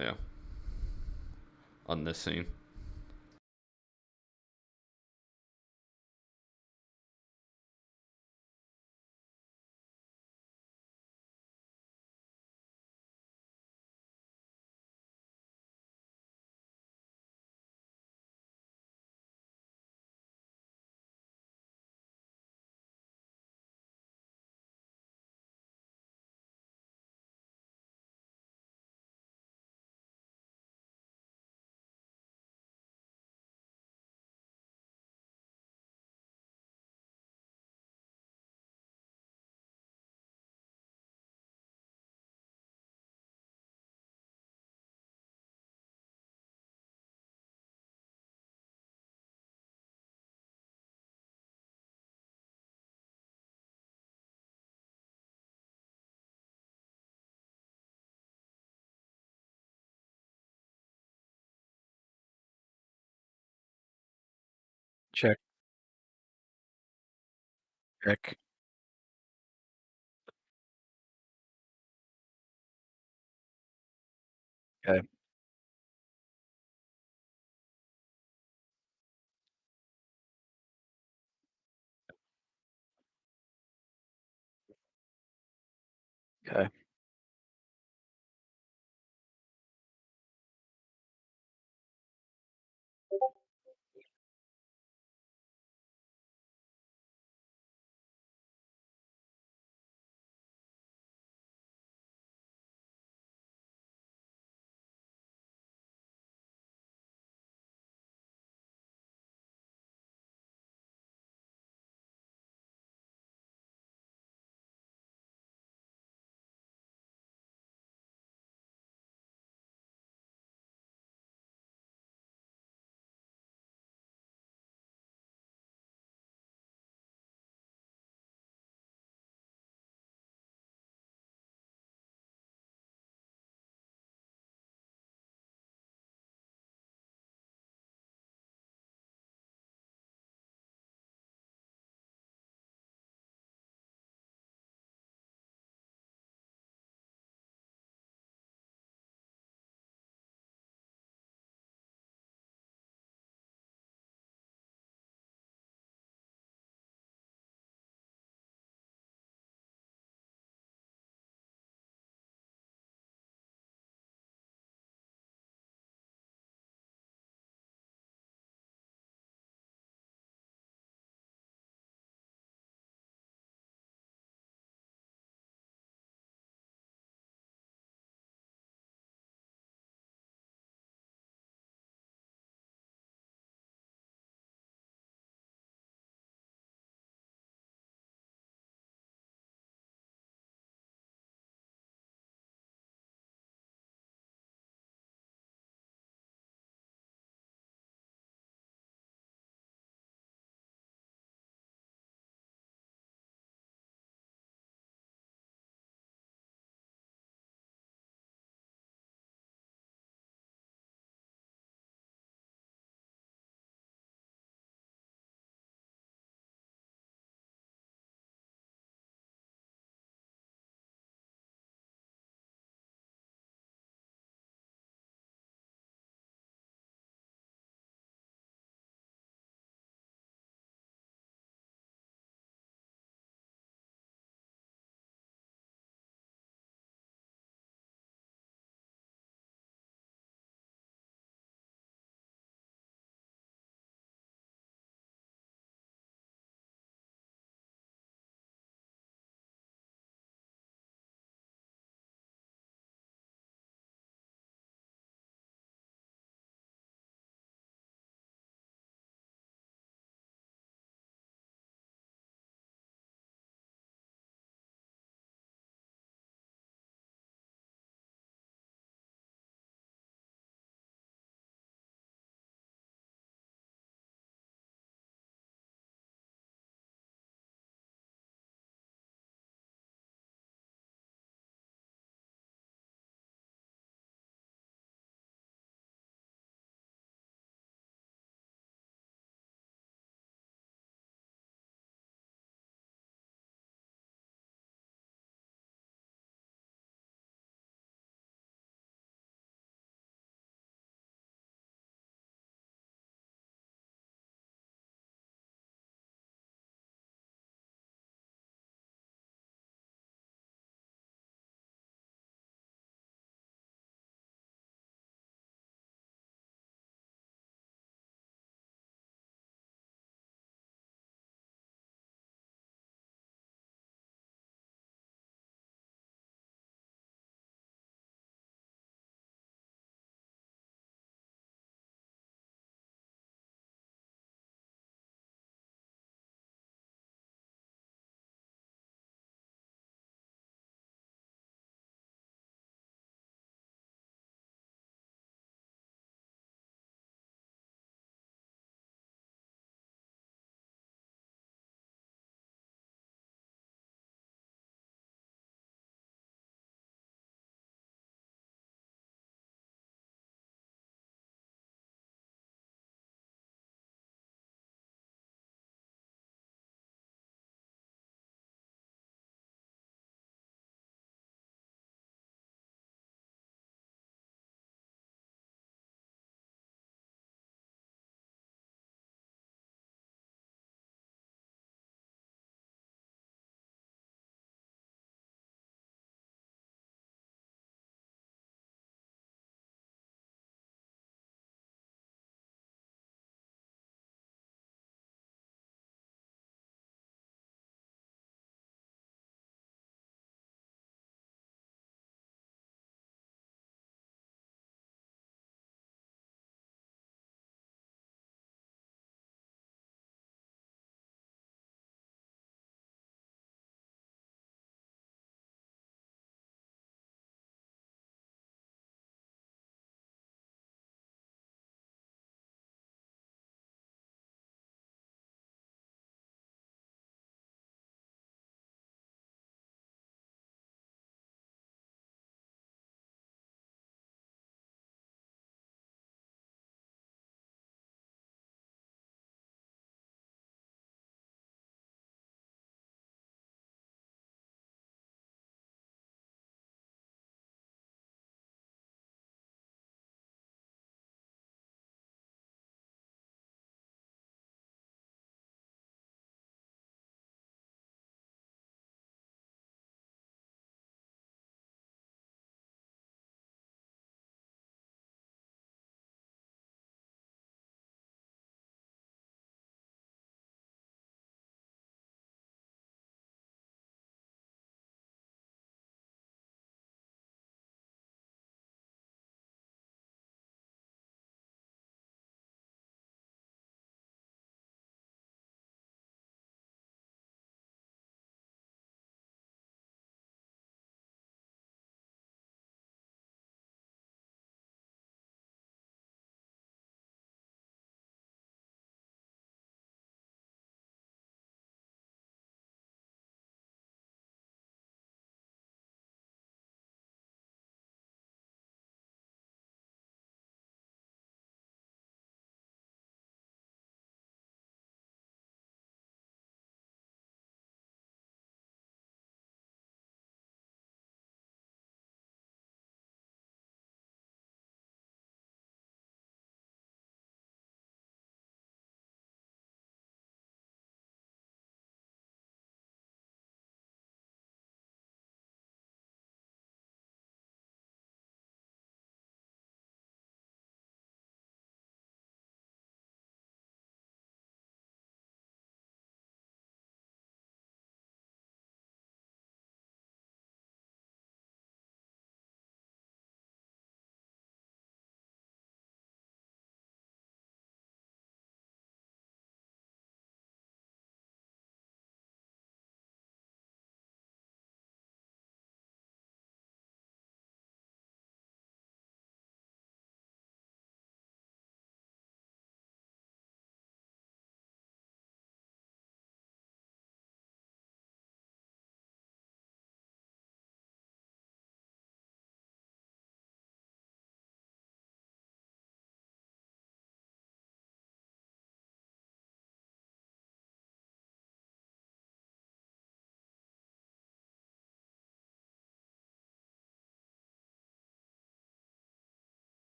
Yeah, on this scene. Check, check. Okay, okay.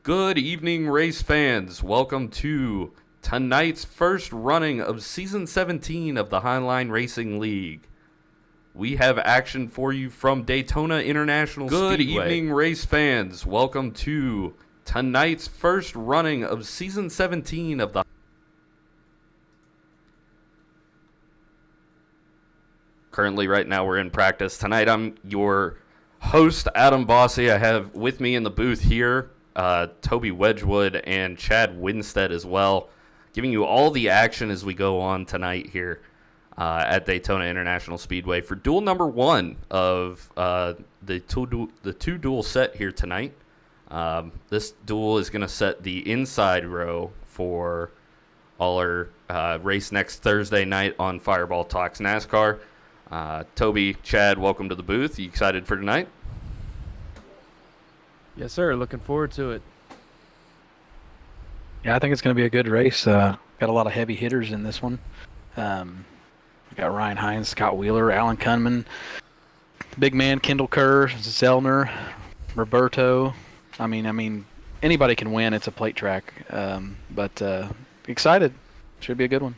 Good evening, race fans. Welcome to tonight's first running of Season 17 of the Highline Racing League. We have action for you from Daytona International Speedway. Good evening, race fans. Welcome to tonight's first running of Season 17 of the Currently, right now, we're in practice. Tonight, I'm your host, Adam Bossy. I have with me in the booth here Toby Wedgwood and Chad Winstead as well, giving you all the action as we go on tonight here at Daytona International Speedway for duel number one of the two duel set here tonight. This duel is going to set the inside row for all our race next Thursday night on Fireball Talks NASCAR. Toby, Chad, welcome to the booth. You excited for tonight? Yes, sir. Looking forward to it. Yeah, I think it's going to be a good race. Got a lot of heavy hitters in this one. We got Ryan Hines, Scott Wheeler, Alan Kunman, big man Kendall Kerr, Zellner, Roberto. I mean, anybody can win. It's a plate track, but excited. Should be a good one.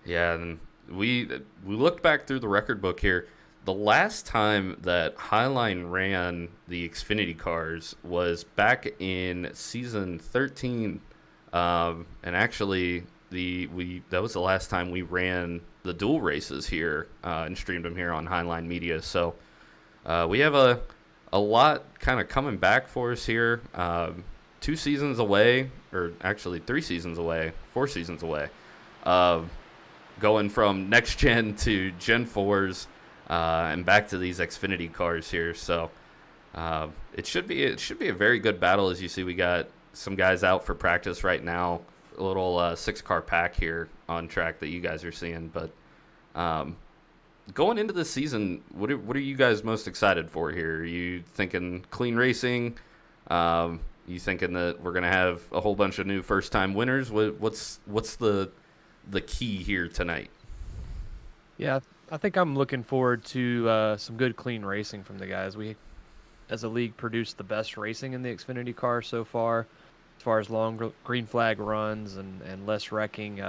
Yeah, and we looked back through the record book here. The last time that Highline ran the Xfinity cars was back in season 13, and actually that was the last time we ran the dual races here and streamed them here on Highline Media. So we have a lot kind of coming back for us here. 2 seasons away, or actually 3 seasons away, 4 seasons away. Going from next gen to Gen 4s and back to these Xfinity cars here. So it should be a very good battle. As you see, we got some guys out for practice right now. A little 6-car pack here on track that you guys are seeing. But going into the season, what are you guys most excited for here? Are you thinking clean racing? You thinking that we're gonna have a whole bunch of new first-time winners? What's the key here tonight? Yeah, I think I'm looking forward to some good clean racing from the guys. We, as a league, produced the best racing in the Xfinity car so far as long green flag runs and less wrecking.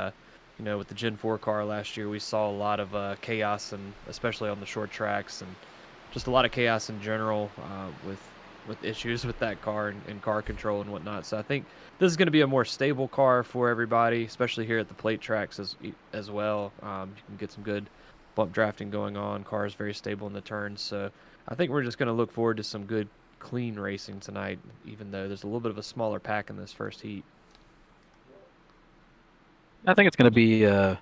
With the Gen 4 car last year, we saw a lot of chaos, and especially on the short tracks, and just a lot of chaos in general with issues with that car and car control and whatnot. So I think this is going to be a more stable car for everybody, especially here at the plate tracks as well. You can get some good bump drafting going on. Car is very stable in the turns. So I think we're just going to look forward to some good clean racing tonight, even though there's a little bit of a smaller pack in this first heat. I think it's going to be an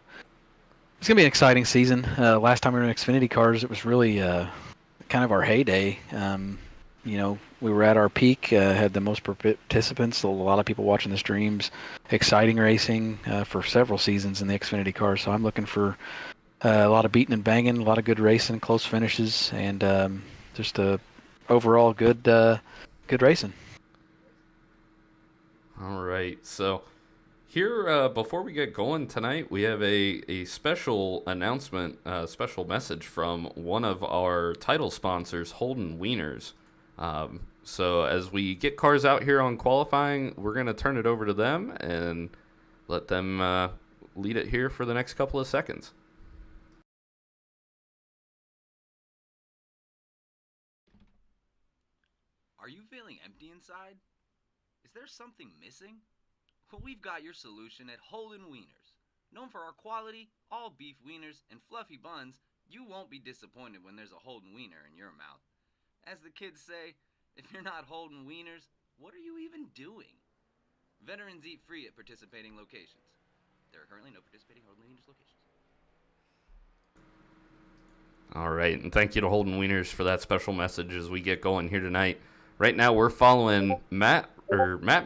exciting season. Last time we were in Xfinity cars, it was really kind of our heyday. We were at our peak, had the most participants, a lot of people watching the streams, exciting racing for several seasons in the Xfinity cars. So I'm looking for a lot of beating and banging, a lot of good racing, close finishes, and just overall good racing. All right, so here, before we get going tonight, we have a special announcement, special message from one of our title sponsors, Holden Wieners. So as we get cars out here on qualifying, we're going to turn it over to them and let them lead it here for the next couple of seconds. Are you feeling empty inside? Is there something missing? Well, we've got your solution at Holden Wieners. Known for our quality, all beef wieners and fluffy buns, you won't be disappointed when there's a Holden Wiener in your mouth. As the kids say, if you're not Holden Wieners, what are you even doing? Veterans eat free at participating locations. There are currently no participating Holden Wieners locations. All right, and thank you to Holden Wieners for that special message as we get going here tonight. Right now, we're following Matt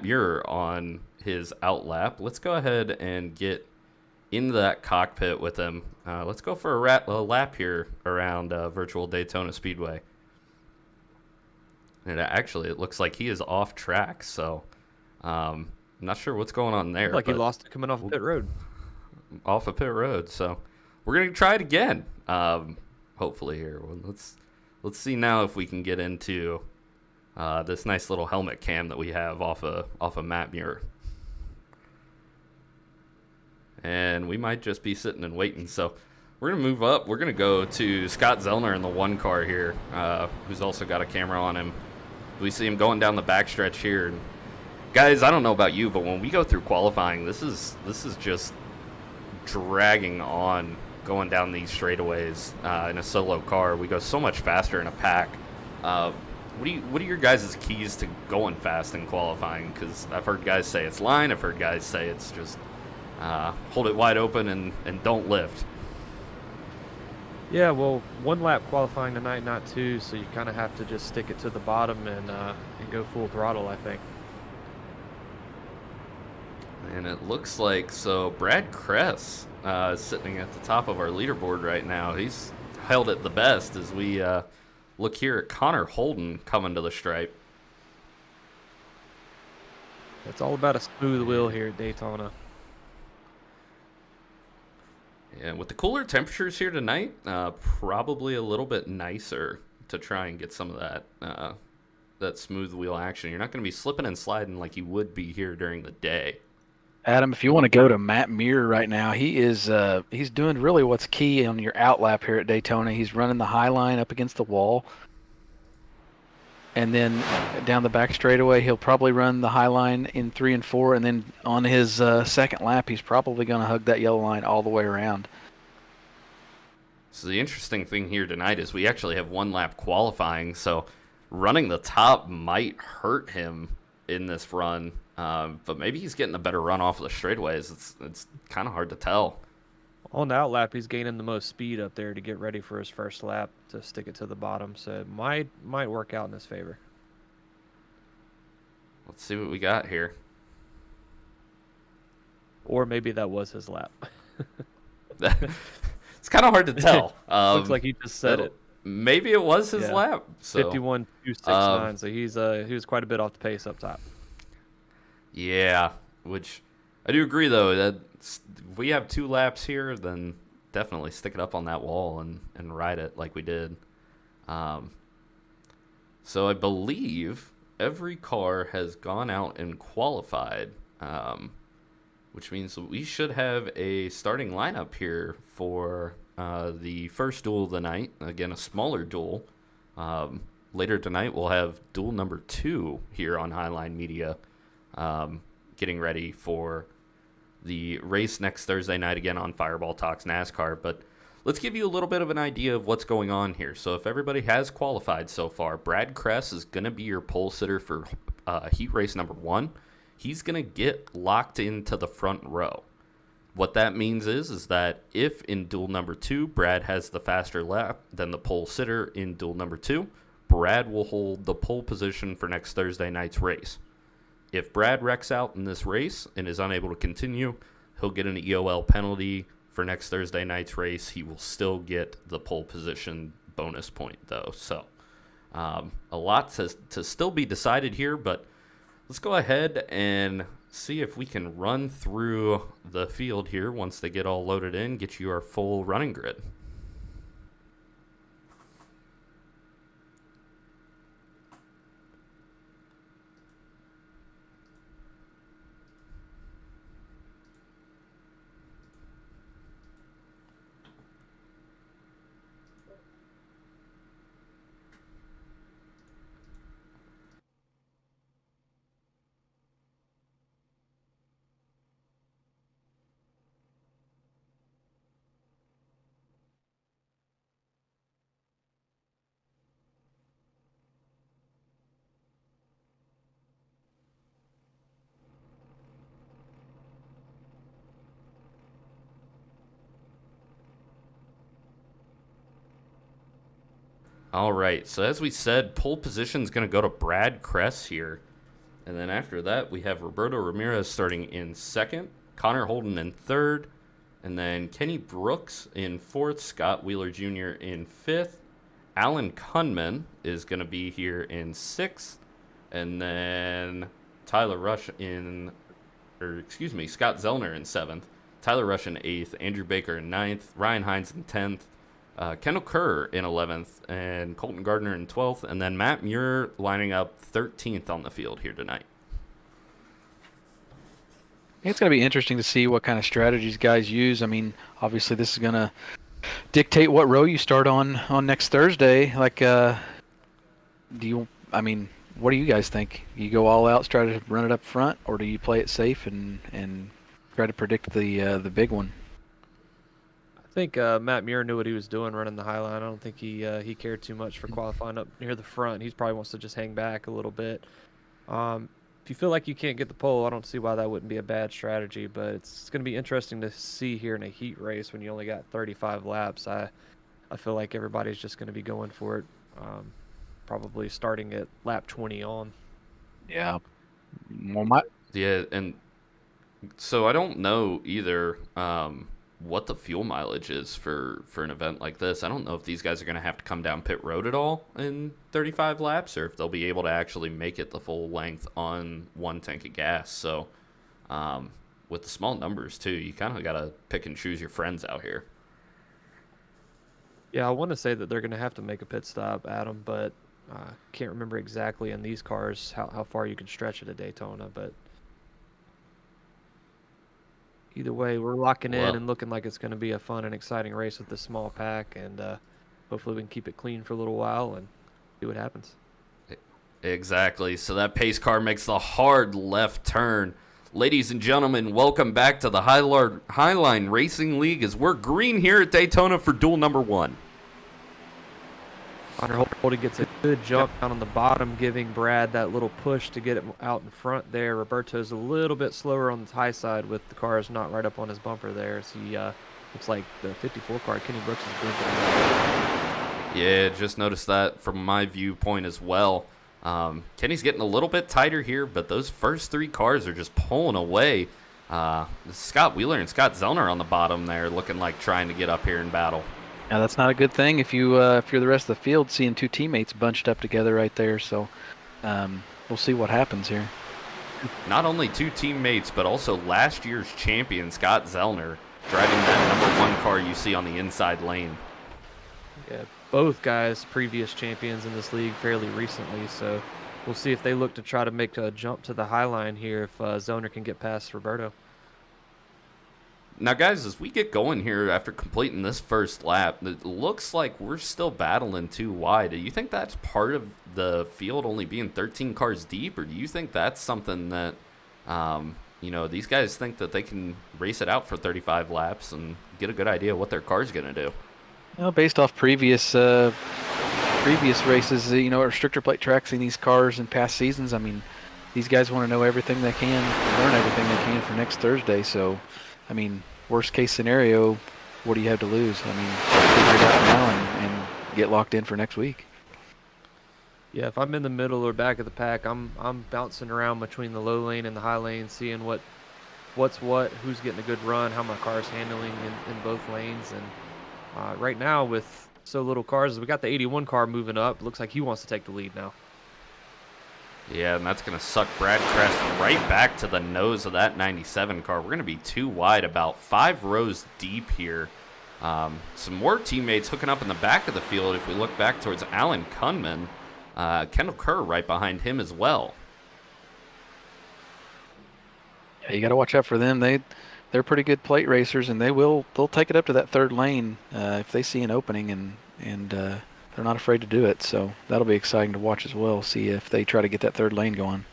Muir on his outlap. Let's go ahead and get into that cockpit with him. Let's go for a lap here around virtual Daytona Speedway. And it looks like he is off track, so I'm not sure what's going on there. Like he lost it coming off pit road. Off of pit road, so we're going to try it again, hopefully here. Let's see now if we can get into this nice little helmet cam that we have off of Matt Muir. And we might just be sitting and waiting. So we're going to move up. We're going to go to Scott Zellner in the one car here, who's also got a camera on him. We see him going down the backstretch here. And guys, I don't know about you, but when we go through qualifying, this is just dragging on going down these straightaways in a solo car. We go so much faster in a pack. What are your guys' keys to going fast in qualifying? Because I've heard guys say it's line. I've heard guys say it's just hold it wide open and don't lift. Yeah, well, 1 lap qualifying tonight, not 2, so you kind of have to just stick it to the bottom and go full throttle, I think. And it looks like, so Brad Kress is sitting at the top of our leaderboard right now. He's held it the best as we look here at Connor Holden coming to the stripe. It's all about a smooth wheel here at Daytona. Yeah, with the cooler temperatures here tonight, probably a little bit nicer to try and get some of that smooth wheel action. You're not going to be slipping and sliding like you would be here during the day. Adam, if you want to go to Matt Muir right now, he's doing really what's key on your outlap here at Daytona. He's running the high line up against the wall. And then down the back straightaway, he'll probably run the high line in 3 and 4. And then on his second lap, he's probably going to hug that yellow line all the way around. So the interesting thing here tonight is we actually have 1 lap qualifying. So running the top might hurt him in this run. But maybe he's getting a better run off of the straightaways. It's kind of hard to tell. On the outlap, he's gaining the most speed up there to get ready for his first lap to stick it to the bottom. So it might work out in his favor. Let's see what we got here. Or maybe that was his lap. It's kind of hard to tell. Looks like he just said it. Maybe it was his lap. So 51.269. So he was quite a bit off the pace up top. Yeah, which I do agree though that if we have 2 laps here, then definitely stick it up on that wall and ride it like we did. So I believe every car has gone out and qualified, which means we should have a starting lineup here for the first duel of the night. Again, a smaller duel. Later tonight, we'll have duel number 2 here on Highline Media, getting ready for the race next Thursday night again on Fireball Talks NASCAR. But let's give you a little bit of an idea of what's going on here. So if everybody has qualified so far, Brad Kress is going to be your pole sitter for heat race number 1. He's going to get locked into the front row. What that means is that if in duel number 2, Brad has the faster lap than the pole sitter in duel number 2, Brad will hold the pole position for next Thursday night's race. If Brad wrecks out in this race and is unable to continue, he'll get an EOL penalty for next Thursday night's race. He will still get the pole position bonus point, though. So a lot to still be decided here, but let's go ahead and see if we can run through the field here once they get all loaded in, get you our full running grid. All right, so as we said, pole position is going to go to Brad Kress here. And then after that, we have Roberto Ramirez starting in 2nd, Connor Holden in 3rd, and then Kenny Brooks in 4th, Scott Wheeler Jr. in 5th. Alan Kunman is going to be here in 6th, and then Scott Zellner in 7th, Tyler Rush in 8th, Andrew Baker in 9th, Ryan Hines in 10th, Kendall Kerr in 11th, and Colton Gardner in 12th, and then Matt Muir lining up 13th on the field here tonight. It's going to be interesting to see what kind of strategies guys use. I mean, obviously this is going to dictate what row you start on next Thursday. Like, what do you guys think? You go all out, try to run it up front, or do you play it safe and try to predict the big one? I think Matt Muir knew what he was doing running the high line. I don't think he cared too much for qualifying up near the front. He probably wants to just hang back a little bit. If you feel like you can't get the pole, I don't see why that wouldn't be a bad strategy, but it's going to be interesting to see here in a heat race when you only got 35 laps. I feel like everybody's just going to be going for it, probably starting at lap 20 on. Yeah. Well, Yeah, and so I don't know either what the fuel mileage is for an event like this. I don't know if these guys are going to have to come down pit road at all in 35 laps, or if they'll be able to actually make it the full length on one tank of gas. So with the small numbers too, you kind of got to pick and choose your friends out here. Yeah, I want to say that they're going to have to make a pit stop, Adam, but can't remember exactly in these cars how far you can stretch it at Daytona, but either way, we're locking in and looking like it's going to be a fun and exciting race with this small pack, and hopefully we can keep it clean for a little while and see what happens. Exactly. So that pace car makes the hard left turn. Ladies and gentlemen, welcome back to the Highline Racing League as we're green here at Daytona for duel number 1. Connor Holden gets a good jump down on the bottom, giving Brad that little push to get it out in front there. Roberto's a little bit slower on the high side with the cars not right up on his bumper there. So he looks like the 54 car, Kenny Brooks, is blinking. Yeah, just noticed that from my viewpoint as well. Kenny's getting a little bit tighter here, but those first 3 cars are just pulling away. Scott Wheeler and Scott Zellner on the bottom there looking like trying to get up here in battle. Now that's not a good thing if you're the rest of the field seeing 2 teammates bunched up together right there. So we'll see what happens here. Not only 2 teammates, but also last year's champion Scott Zellner driving that number 1 car you see on the inside lane. Yeah, both guys previous champions in this league fairly recently, so we'll see if they look to try to make a jump to the high line here if Zellner can get past Roberto. Now, guys, as we get going here after completing this first lap, it looks like we're still battling 2 wide. Do you think that's part of the field only being 13 cars deep, or do you think that's something that, these guys think that they can race it out for 35 laps and get a good idea of what their car's going to do? Well, based off previous races, restrictor plate tracks in these cars in past seasons, I mean, these guys want to know everything they can, learn everything they can for next Thursday. So, I mean, worst case scenario, what do you have to lose? I mean, figure it out now and get locked in for next week. Yeah, if I'm in the middle or back of the pack, I'm bouncing around between the low lane and the high lane, seeing what's what, who's getting a good run, how my car's handling in both lanes. And right now, with so little cars, we got the 81 car moving up. Looks like he wants to take the lead now. Yeah, and that's going to suck Brad Crest right back to the nose of that 97 car. We're going to be 2 wide, about 5 rows deep here. Some more teammates hooking up in the back of the field. If we look back towards Alan Kunman, Kendall Kerr right behind him as well. Yeah, you got to watch out for them. They're pretty good plate racers, and they'll take it up to that 3rd lane if they see an opening, and they're not afraid to do it. So that'll be exciting to watch as well. See if they try to get that 3rd lane going.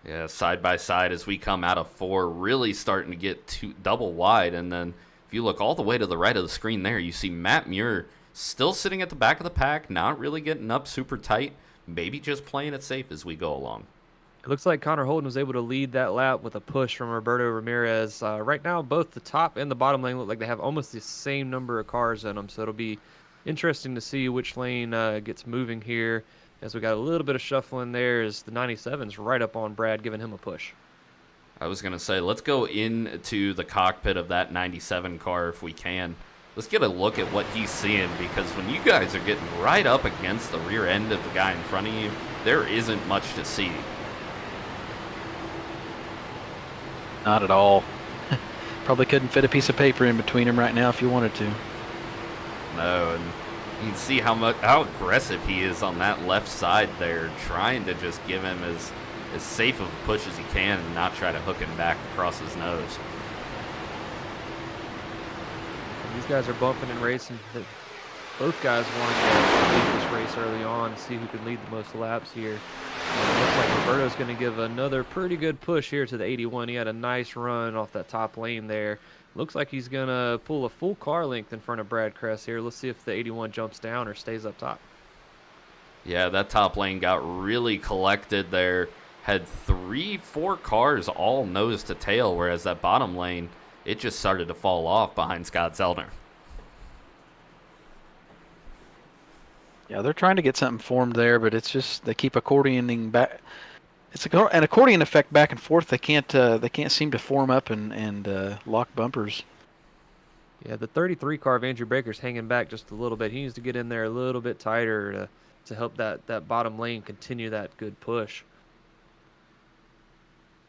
Yeah, side by side as we come out of 4, really starting to get double wide. And then if you look all the way to the right of the screen there, you see Matt Muir still sitting at the back of the pack, not really getting up super tight, maybe just playing it safe as we go along. It looks like Connor Holden was able to lead that lap with a push from Roberto Ramirez. Right now, both the top and the bottom lane look like they have almost the same number of cars in them, so it'll be interesting to see which lane gets moving here, as we got a little bit of shuffling there as the 97's right up on Brad, giving him a push. I was going to say, let's go into the cockpit of that 97 car if we can. Let's get a look at what he's seeing, because when you guys are getting right up against the rear end of the guy in front of you, there isn't much to see. Not at all. Probably couldn't fit a piece of paper in between them right now if you wanted to. No, and you can see how aggressive he is on that left side there, trying to just give him as safe of a push as he can and not try to hook him back across his nose. These guys are bumping and racing. Both guys wanted to lead this race early on and see who could lead the most laps here. It looks like Roberto's going to give another pretty good push here to the 81. He had a nice run off that top lane there. Looks like he's going to pull a full car length in front of Brad Kress here. Let's see if the 81 jumps down or stays up top. Yeah, that top lane got really collected there. Had 3-4 cars all nose to tail, whereas that bottom lane, it just started to fall off behind Scott Zellner. Yeah, they're trying to get something formed there, but it's just they keep accordioning back. It's an accordion effect back and forth. They can't seem to form up and lock bumpers. Yeah, the 33 car of Andrew Baker's hanging back just a little bit. He needs to get in there a little bit tighter to help that bottom lane continue that good push.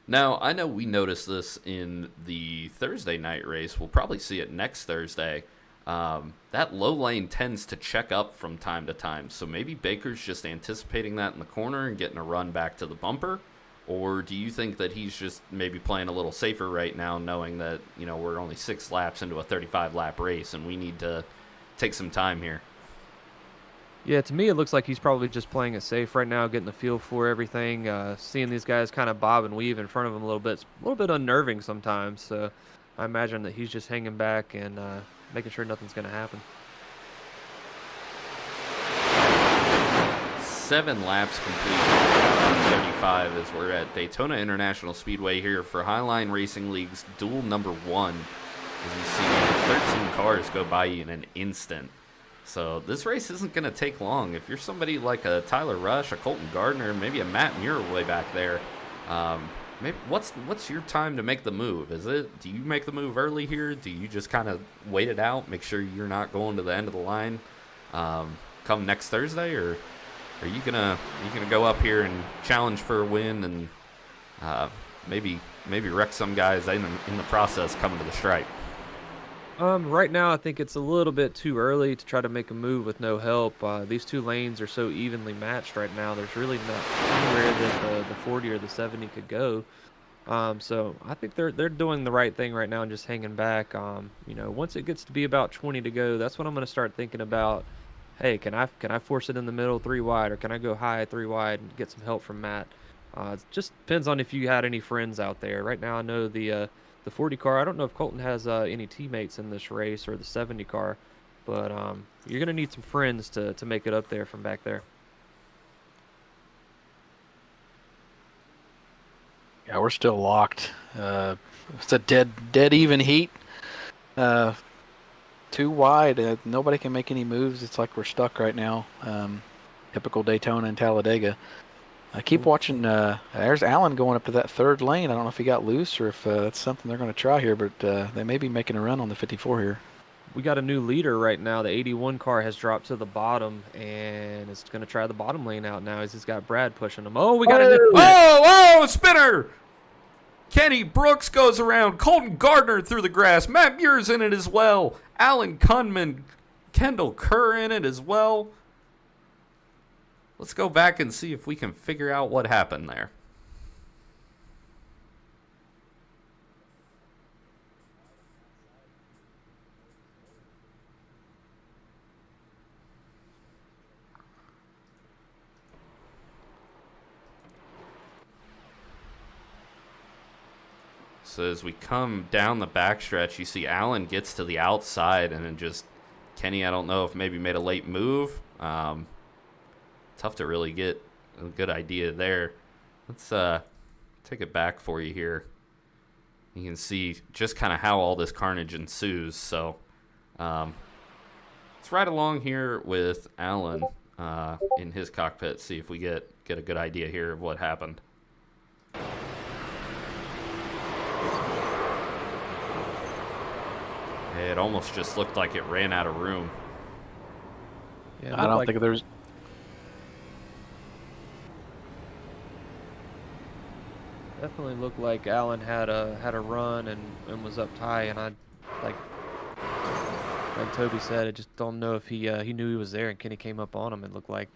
Now, I know we noticed this in the Thursday night race. We'll probably see it next Thursday. That low lane tends to check up from time to time. So maybe Baker's just anticipating that in the corner and getting a run back to the bumper. Or do you think that he's just maybe playing a little safer right now, knowing that, we're only 6 laps into a 35-lap race and we need to take some time here? Yeah, to me it looks like he's probably just playing it safe right now, getting the feel for everything. Seeing these guys kind of bob and weave in front of him a little bit, it's a little bit unnerving sometimes. So I imagine that he's just hanging back and making sure nothing's going to happen. 7 laps complete, 35, as we're at Daytona International Speedway here for Highline Racing League's duel number 1. As you see, 13 cars go by you in an instant. So this race isn't going to take long. If you're somebody like a Tyler Rush, a Colton Gardner, maybe a Matt Muir way back there, maybe what's your time to make the move? Do you make the move early here? Do you just kind of wait it out, make sure you're not going to the end of the line come next Thursday, or are you gonna go up here and challenge for a win and maybe wreck some guys in the process coming to the stripe? Right now I think it's a little bit too early to try to make a move with no help. These two lanes are so evenly matched right now. There's really not anywhere that the 40 or the 70 could go. So I think they're doing the right thing right now and just hanging back. Once it gets to be about 20 to go, that's when I'm going to start thinking about, hey, can I force it in the middle 3 wide, or can I go high 3 wide and get some help from Matt? It just depends on if you had any friends out there. Right now I know the 40 car, I don't know if Colton has any teammates in this race, or the 70 car, but you're going to need some friends to make it up there from back there. Yeah, we're still locked. It's a dead even heat. 2 wide. Nobody can make any moves. It's like we're stuck right now. Typical Daytona and Talladega. I keep watching. There's Allen going up to that 3rd lane. I don't know if he got loose or if that's something they're going to try here, but they may be making a run on the 54 here. We got a new leader right now. The 81 car has dropped to the bottom, and it's going to try the bottom lane out now as he's got Brad pushing him. Oh, we got a Oh, spinner! Kenny Brooks goes around. Colton Gardner through the grass. Matt Muir's in it as well. Alan Kunman, Kendall Kerr in it as well. Let's go back and see if we can figure out what happened there. So as we come down the backstretch, you see Allen gets to the outside, and then just Kenny, I don't know if maybe made a late move. Tough to really get a good idea there. Let's take it back for you here. You can see just kind of how all this carnage ensues. So let's ride along here with Alan in his cockpit, see if we get a good idea here of what happened. It almost just looked like it ran out of room. Yeah, I don't think there's... Definitely looked like Allen had a run and was up high, and I like Toby said, I just don't know if he knew he was there and Kenny came up on him. It looked like.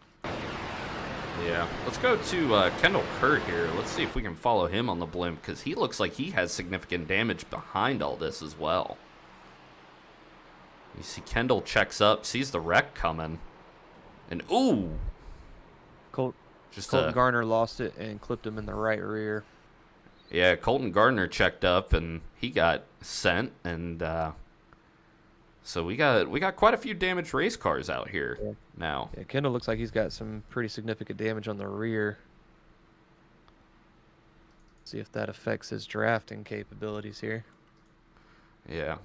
Yeah. Let's go to Kendall Kerr here. Let's see if we can follow him on the blimp, because he looks like he has significant damage behind all this as well. You see Kendall checks up, sees the wreck coming, and ooh! Colton Just Garner lost it and clipped him in the right rear. Yeah, Colton Gardner checked up and he got sent, and so we got quite a few damaged race cars out here now. Yeah, Kendall looks like he's got some pretty significant damage on the rear. See if that affects his drafting capabilities here. Yeah.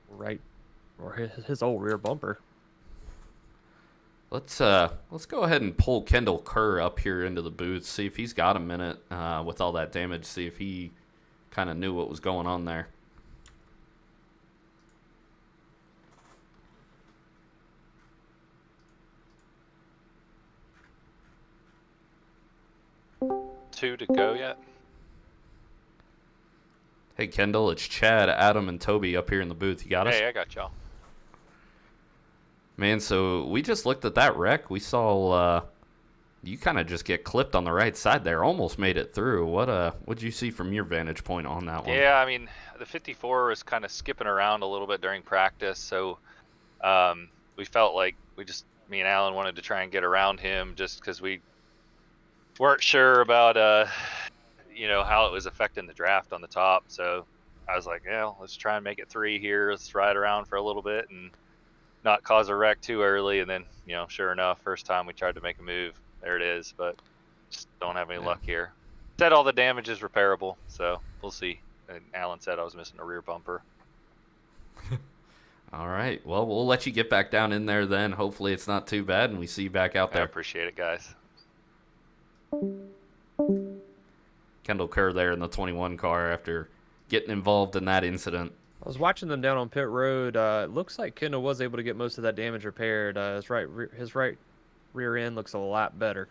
Right, or his old rear bumper. Let's go ahead and pull Kendall Kerr up here into the booth, see if he's got a minute with all that damage, see if he kind of knew what was going on there. Two to go yet? Hey Kendall, it's Chad, Adam, and Toby up here in the booth. You got us? Hey, I got y'all. Man, so we just looked at that wreck. We saw you kind of just get clipped on the right side there. Almost made it through. What'd you see from your vantage point on that one? Yeah, I mean, the 54 was kind of skipping around a little bit during practice, so we felt like me and Alan wanted to try and get around him just because we weren't sure about how it was affecting the draft on the top. So I was like, yeah, let's try and make it 3 here. Let's ride around for a little bit and not cause a wreck too early. And then, sure enough, first time we tried to make a move, there it is. But just don't have any luck here. Said all the damage is repairable, so we'll see. And Alan said I was missing a rear bumper. All right. Well, we'll let you get back down in there then. Hopefully it's not too bad, and we see you back out there. I appreciate it, guys. Kendall Kerr there in the 21 car after getting involved in that incident. I was watching them down on pit road. It looks like Kendall was able to get most of that damage repaired. His right rear end looks a lot better.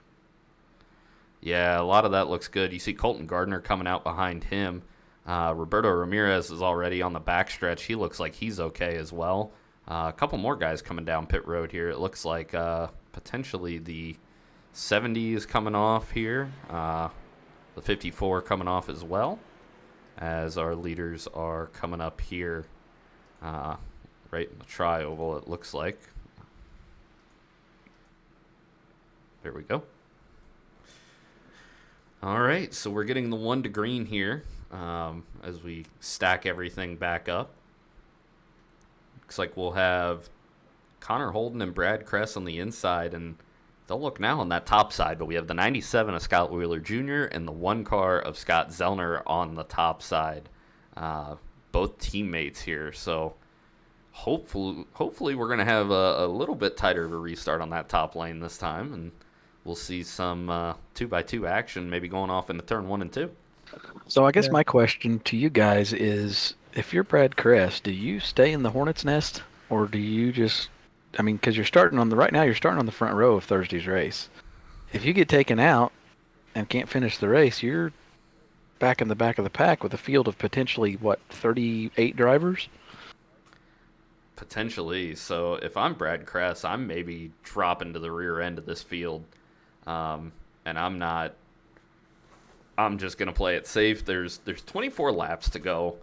Yeah, a lot of that looks good. You see Colton Gardner coming out behind him. Roberto Ramirez is already on the backstretch. He looks like he's okay as well. A couple more guys coming down pit road here. It looks like potentially the 70 is coming off here. The 54 coming off as well, as our leaders are coming up here right in the tri-oval, it looks like. There we go. All right, so we're getting the 1 to green here as we stack everything back up. Looks like we'll have Connor Holden and Brad Kress on the inside, and they'll look now on that top side, but we have the 97 of Scott Wheeler Jr. and the 1 car of Scott Zellner on the top side. Both teammates here, so hopefully we're going to have a little bit tighter of a restart on that top lane this time, and we'll see some 2x2 action maybe going off into turn 1 and 2. So I guess my question to you guys is, if you're Brad Kress, do you stay in the Hornet's Nest, or do you just... I mean, because you're starting on the front row of Thursday's race. If you get taken out and can't finish the race, you're back in the back of the pack with a field of potentially, 38 drivers? Potentially. So if I'm Brad Kress, I'm maybe dropping to the rear end of this field. And I'm just going to play it safe. There's 24 laps to go.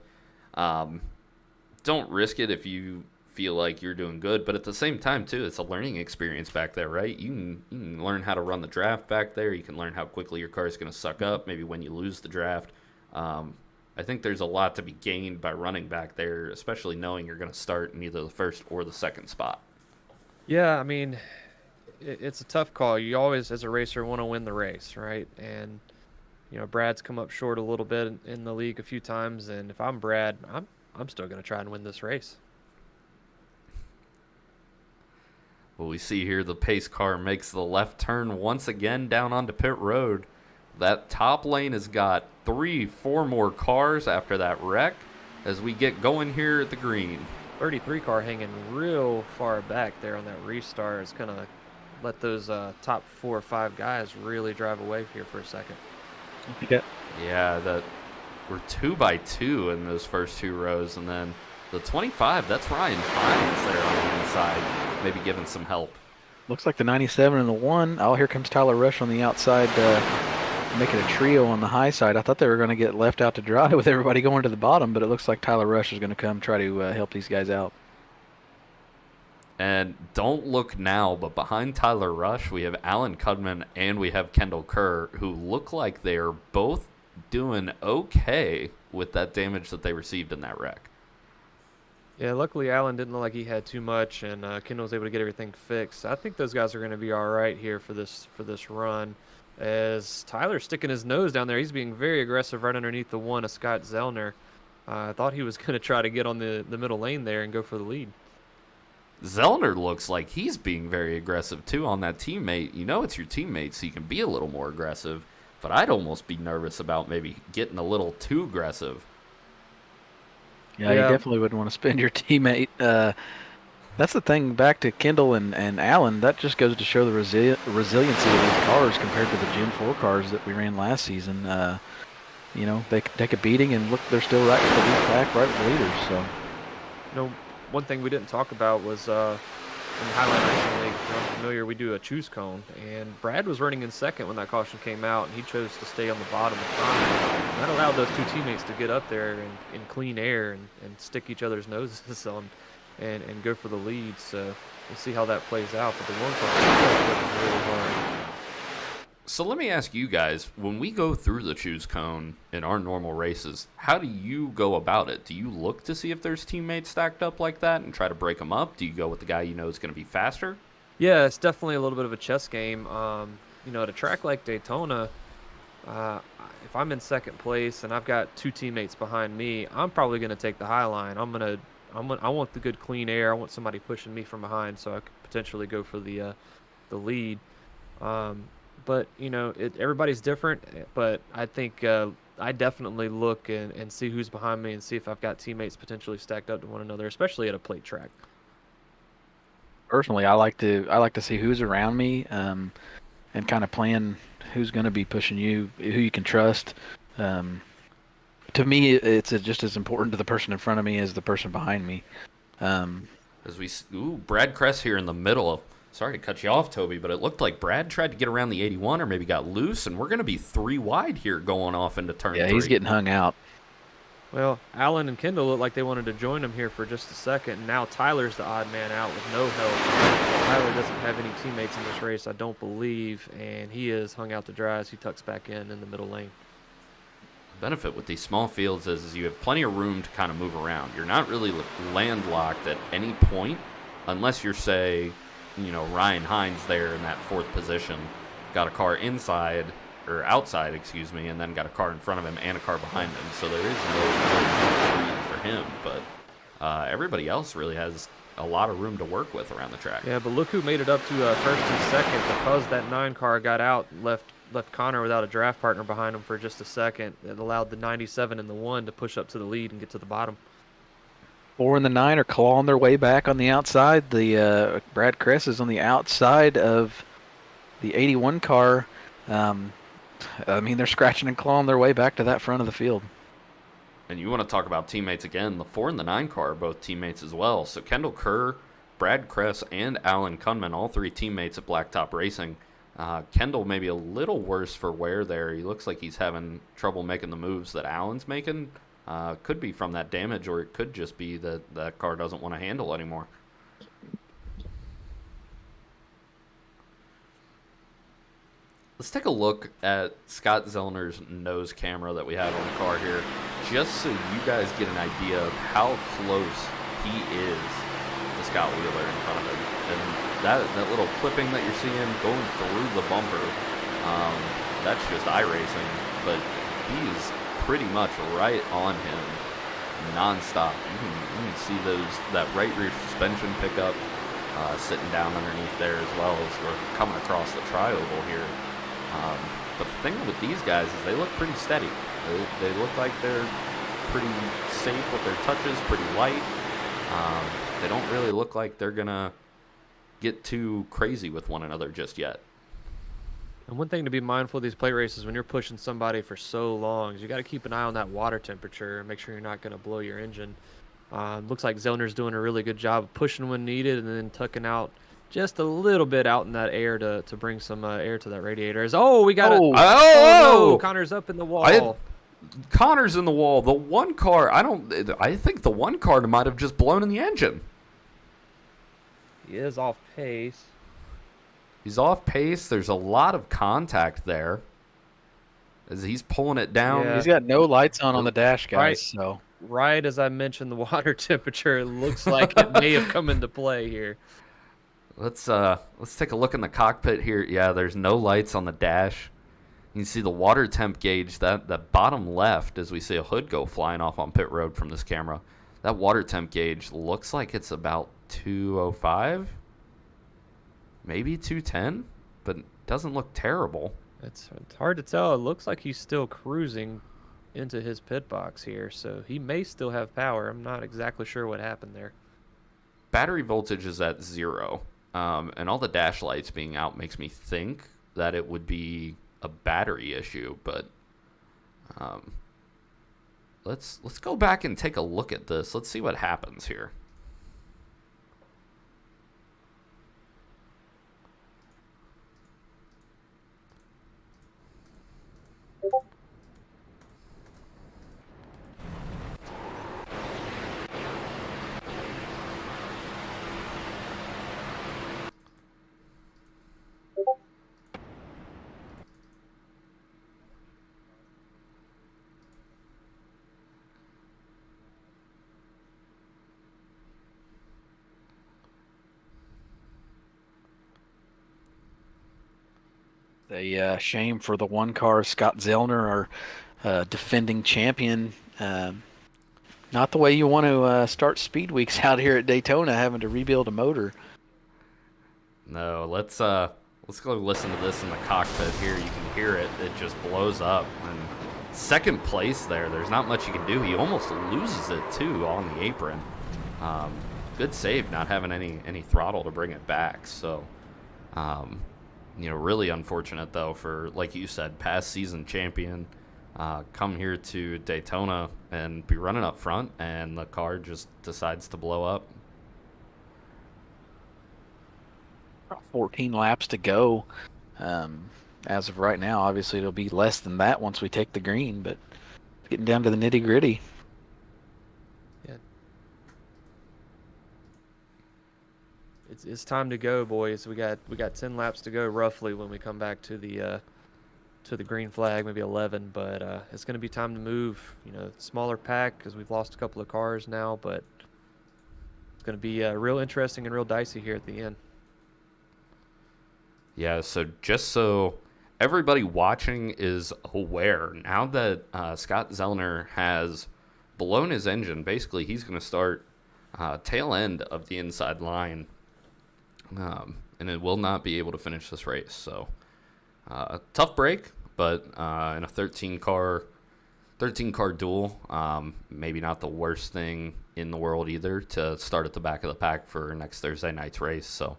Don't risk it if you feel like you're doing good, but at the same time too, it's a learning experience back there, right? You can learn how to run the draft back there. You can learn how quickly your car is going to suck up maybe when you lose the draft. I think there's a lot to be gained by running back there, especially knowing you're going to start in either the first or the second spot. Yeah, I mean, it's a tough call. You always, as a racer, want to win the race, right? And Brad's come up short a little bit in the league a few times, and if I'm Brad, I'm still going to try and win this race. Well, we see here the pace car makes the left turn once again down onto pit road. That top lane has got 3-4 more cars after that wreck as we get going here at the green. 33 car hanging real far back there on that restart. It's going to let those top 4 or 5 guys really drive away here for a second. Yeah. Yeah, that we're 2 by 2 in those first 2 rows, and then the 25, that's Ryan Hines there on the inside, maybe giving some help. Looks like the 97 and the 1. Oh, here comes Tyler Rush on the outside, making a trio on the high side. I thought they were going to get left out to dry with everybody going to the bottom, but it looks like Tyler Rush is going to come try to help these guys out. And don't look now, but behind Tyler Rush, we have Alan Cudman and we have Kendall Kerr, who look like they're both doing okay with that damage that they received in that wreck. Yeah, luckily Allen didn't look like he had too much, and Kendall was able to get everything fixed. I think those guys are going to be all right here for this run. As Tyler's sticking his nose down there, he's being very aggressive right underneath the 1 of Scott Zellner. I thought he was going to try to get on the middle lane there and go for the lead. Zellner looks like he's being very aggressive, too, on that teammate. You know it's your teammate, so you can be a little more aggressive. But I'd almost be nervous about maybe getting a little too aggressive. Yeah, you definitely wouldn't want to spin your teammate. That's the thing, back to Kendall and Allen, that just goes to show the resiliency of these cars compared to the Gen 4 cars that we ran last season. You know, they could take a beating, and look, they're still right with the lead pack, right with the leaders. So, You know, one thing we didn't talk about was in the Highline Racing League, if you're unfamiliar, we do a choose cone. And Brad was running in second when that caution came out, and he chose to stay on the bottom of the cone. And that allowed those 2 teammates to get up there in clean air and stick each other's noses on and go for the lead. So we'll see how that plays out. But the 1 car was working really hard. So let me ask you guys, when we go through the choose cone in our normal races, how do you go about it? Do you look to see if there's teammates stacked up like that and try to break them up? Do you go with the guy you know is going to be faster? Yeah, it's definitely a little bit of a chess game. You know, at a track like Daytona, if I'm in second place and I've got 2 teammates behind me, I'm probably going to take the high line. I want the good clean air. I want somebody pushing me from behind so I could potentially go for the lead. But, you know, everybody's different. But I think I definitely look and see who's behind me and see if I've got teammates potentially stacked up to one another, especially at a plate track. personally, I like to see who's around me, and kind of plan who's going to be pushing you, who you can trust. To me, it's just as important to the person in front of me as the person behind me. Brad Kress here in the middle. Sorry to cut you off, Toby, but it looked like Brad tried to get around the 81 or maybe got loose, and we're going to be 3 wide here going off into turn 3. Yeah, he's getting hung out. Well, Allen and Kendall looked like they wanted to join him here for just a second, and now Tyler's the odd man out with no help. Tyler doesn't have any teammates in this race, I don't believe, and he is hung out to dry as he tucks back in the middle lane. Benefit with these small fields is you have plenty of room to kind of move around. You're not really landlocked at any point unless you're, say, Ryan Hines there in that 4th position, got a car inside or outside, and then got a car in front of him and a car behind him. So there is no breathe for him, but everybody else really has a lot of room to work with around the track. Yeah, but look who made it up to first and second because that 9 car got out, left Connor without a draft partner behind him for just a second. It allowed the 97 and the 1 to push up to the lead and get to the bottom. 4 and the 9 are clawing their way back on the outside. The Brad Kress is on the outside of the 81 car. They're scratching and clawing their way back to that front of the field. And you want to talk about teammates again. The 4 and the 9 car are both teammates as well. So Kendall Kerr, Brad Kress, and Alan Cunman, all 3 teammates at Blacktop Racing. Kendall maybe a little worse for wear there. He looks like he's having trouble making the moves that Alan's making. Could be from that damage, or it could just be that that car doesn't want to handle anymore. Let's take a look at Scott Zellner's nose camera that we have on the car here, just so you guys get an idea of how close he is to Scott Wheeler in front of him. And that little clipping that you're seeing going through the bumper, that's just iRacing, but he's pretty much right on him nonstop. You can see that right rear suspension pickup sitting down underneath there as well as we're coming across the tri-oval here. But the thing with these guys is they look pretty steady. They look like they're pretty safe with their touches, pretty light. They don't really look like they're going to get too crazy with one another just yet. And one thing to be mindful of these plate races when you're pushing somebody for so long is you got to keep an eye on that water temperature and make sure you're not going to blow your engine. Looks like Zellner's doing a really good job of pushing when needed and then tucking out just a little bit out in that air to bring some air to that radiator. We got Oh. oh no, Connor's up in the wall. Connor's in the wall. The one car, I think the one car might have just blown in the engine. He is off pace. He's off pace. There's a lot of contact there as he's pulling it down. Yeah. He's got no lights on the dash, guys. Right. So Right as I mentioned the water temperature, it looks like it may have come into play here. Let's take a look in the cockpit here. Yeah, there's no lights on the dash. You can see the water temp gauge, that bottom left, as we see a hood go flying off on pit road from this camera. That water temp gauge looks like it's about 205, maybe 210, but it doesn't look terrible. It's hard to tell. It looks like he's still cruising into his pit box here, so he may still have power. I'm not exactly sure what happened there. Battery voltage is at 0, and all the dash lights being out makes me think that it would be a battery issue, but let's go back and take a look at this. Let's see what happens here. a shame for the one car, Scott Zellner, our defending champion. Not the way you want to start speed weeks out here at Daytona, having to rebuild a motor. No, let's go listen to this in the cockpit here. You can hear it. It just blows up. And second place there. There's not much you can do. He almost loses it, too, on the apron. Good save not having any throttle to bring it back. So, really unfortunate, though, for, like you said, past season champion. Come here to Daytona and be running up front, and the car just decides to blow up. 14 laps to go. As of right now, obviously it'll be less than that once we take the green, but getting down to the nitty gritty. Yeah. It's time to go, boys. We got 10 laps to go roughly when we come back to the green flag, maybe 11, but it's going to be time to move. Smaller pack because we've lost a couple of cars now, but it's going to be real interesting and real dicey here at the end. Yeah, so just so everybody watching is aware, now that Scott Zellner has blown his engine, basically he's going to start tail end of the inside line, and it will not be able to finish this race. So tough break, but in a 13-car duel, maybe not the worst thing in the world either to start at the back of the pack for next Thursday night's race. So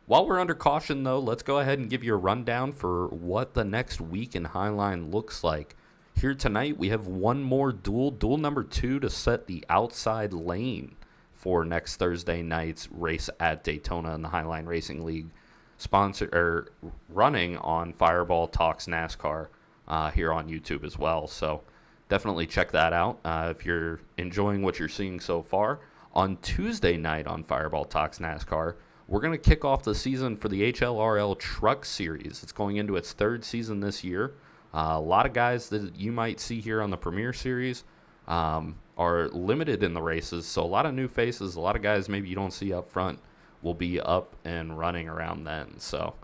while we're under caution, though, let's go ahead and give you a rundown for what the next week in Highline looks like. Here tonight, we have one more duel number 2 to set the outside lane for next Thursday night's race at Daytona in the Highline Racing League, running on Fireball Talks NASCAR here on YouTube as well. So definitely check that out if you're enjoying what you're seeing so far. On Tuesday night on Fireball Talks NASCAR, we're going to kick off the season for the HLRL Truck Series. It's going into its 3rd season this year. A lot of guys that you might see here on the Premier Series are limited in the races, so a lot of new faces, a lot of guys maybe you don't see up front will be up and running around then. So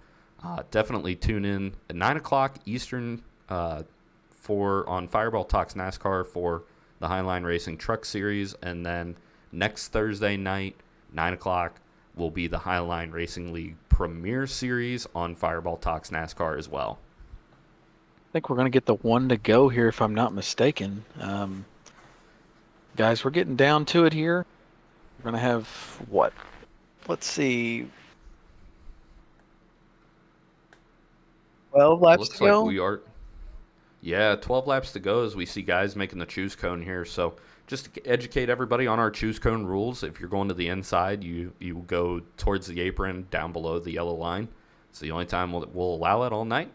definitely tune in at 9 o'clock Eastern on Fireball Talks NASCAR for the Highline Racing Truck Series, and then next Thursday night, 9 o'clock, will be the Highline Racing League Premier Series on Fireball Talks NASCAR as well. I think we're going to get the one to go here, if I'm not mistaken. Guys, we're getting down to it here. We're going to have what? Let's see. 12 laps Looks to like go. we are. Yeah, 12 laps to go as we see guys making the choose cone here. So just to educate everybody on our choose cone rules. If you're going to the inside, you go towards the apron down below the yellow line. It's the only time we'll allow it all night.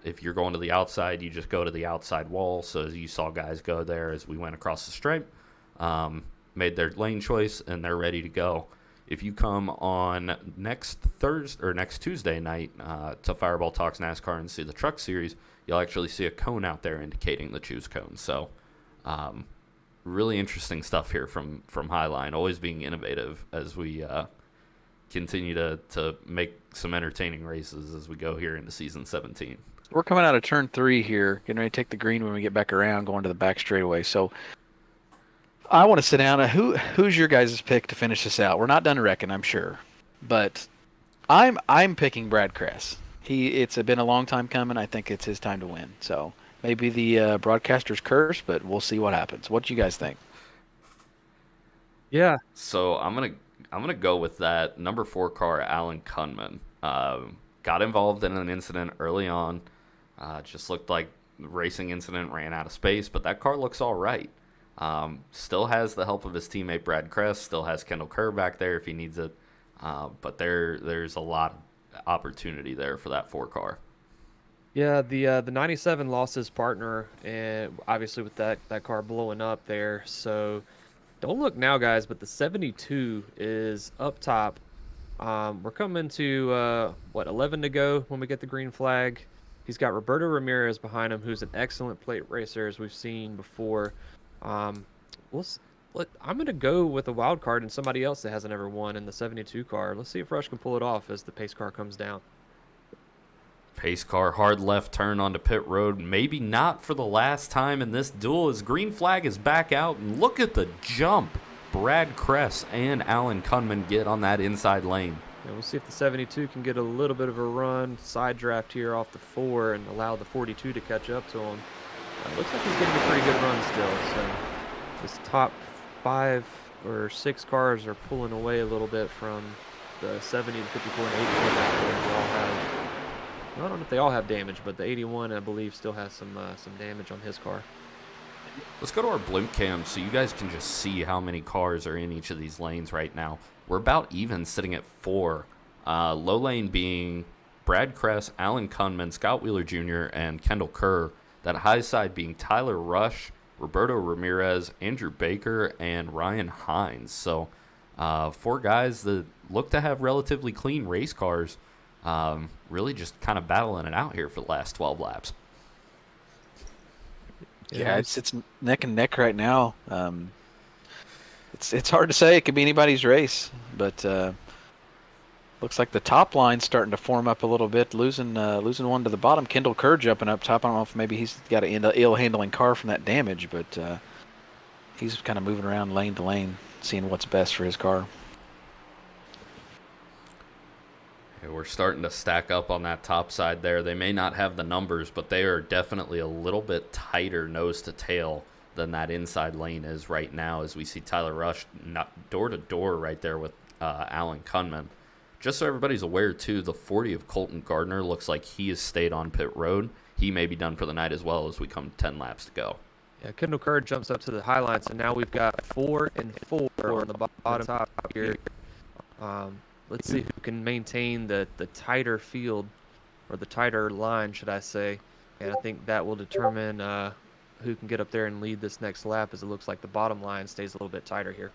If you're going to the outside, you just go to the outside wall. So as you saw guys go there as we went across the stripe, made their lane choice, and they're ready to go. If you come on next Thursday or next Tuesday night to Fireball Talks NASCAR and see the Truck Series, you'll actually see a cone out there indicating the choose cone. So, really interesting stuff here from Highline, always being innovative as we continue to make some entertaining races as we go here into season 17. We're coming out of turn 3 here, getting ready to take the green when we get back around, going to the back straightaway. So I want to sit down. Who's your guys' pick to finish this out? We're not done wrecking, I'm sure, but I'm picking Brad Kress. It's been a long time coming. I think it's his time to win. So maybe the broadcaster's curse, but we'll see what happens. What do you guys think? Yeah, So I'm gonna go with that number 4 car, Alan Kunman. Got involved in an incident early on. Just looked like the racing incident ran out of space, but that car looks all right. Still has the help of his teammate Brad Kress. Still has Kendall Kerr back there if he needs it. But there's a lot of opportunity there for that 4 car. yeah. The 97 lost his partner, and obviously with that car blowing up there. So don't look now, guys, but the 72 is up top. We're coming to 11 to go when we get the green flag. He's got Roberto Ramirez behind him, who's an excellent plate racer, as we've seen before. I'm going to go with a wild card and somebody else that hasn't ever won in the 72 car. Let's see if Rush can pull it off as the pace car comes down. Pace car, hard left turn onto pit road. Maybe not for the last time in this duel as green flag is back out. And look at the jump Brad Kress and Alan Kunman get on that inside lane. Yeah, we'll see if the 72 can get a little bit of a run, side draft here off the 4 and allow the 42 to catch up to him. Looks like he's getting a pretty good run still. So his top 5 or 6 cars are pulling away a little bit from the 70, the 54, and 81 back there. They all have, I don't know if they all have damage, but the 81, I believe, still has some damage on his car. Let's go to our blimp cam so you guys can just see how many cars are in each of these lanes right now. We're about even, sitting at 4. Low lane being Brad Kress, Alan Kunman, Scott Wheeler Jr., and Kendall Kerr. That high side being Tyler Rush, Roberto Ramirez, Andrew Baker, and Ryan Hines. So 4 guys that look to have relatively clean race cars, really just kind of battling it out here for the last 12 laps. Yeah, it's neck and neck right now. It's hard to say. It could be anybody's race, but looks like the top line's starting to form up a little bit, losing one to the bottom. Kendall Kerr jumping up top. I don't know if maybe he's got an ill handling car from that damage, but he's kind of moving around lane to lane, seeing what's best for his car. Yeah, we're starting to stack up on that top side there. They may not have the numbers, but they are definitely a little bit tighter nose to tail than that inside lane is right now, as we see Tyler Rush door to door right there with Alan Kunman. Just so everybody's aware, too, the 40 of Colton Gardner looks like he has stayed on pit road. He may be done for the night as well as we come 10 laps to go. Yeah, Kendall Kerr jumps up to the highlights, and now we've got 4 and 4 on the bottom top here. Let's see who can maintain the tighter field, or the tighter line, should I say. And I think that will determine who can get up there and lead this next lap, as it looks like the bottom line stays a little bit tighter here.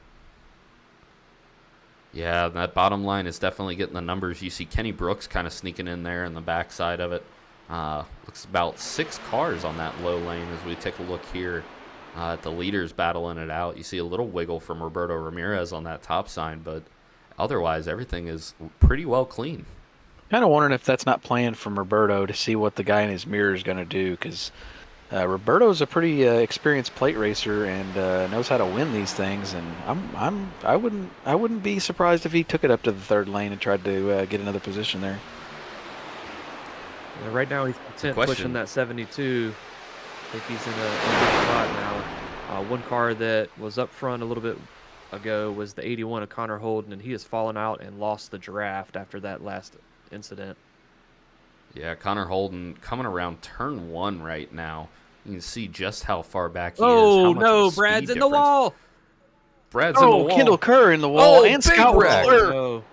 Yeah, that bottom line is definitely getting the numbers. You see Kenny Brooks kind of sneaking in there in the backside of it. Looks about 6 cars on that low lane as we take a look here at the leaders battling it out. You see a little wiggle from Roberto Ramirez on that top sign, but otherwise everything is pretty well clean. Kind of wondering if that's not planned from Roberto to see what the guy in his mirror is going to do, because Roberto's a pretty experienced plate racer and knows how to win these things. And I wouldn't be surprised if he took it up to the 3rd lane and tried to get another position there. Yeah, right now he's content pushing that 72. I think he's in a good spot now. One car that was up front a little bit ago was the 81 of Connor Holden, and he has fallen out and lost the draft after that last incident. Yeah, Connor Holden coming around turn 1 right now. You can see just how far back he is. Oh, How much of a no, speed Brad's in the difference. wall. Brad's in the Oh, wall. Kendall Kerr in the wall, Oh, and big Scott wreck. Waller. No.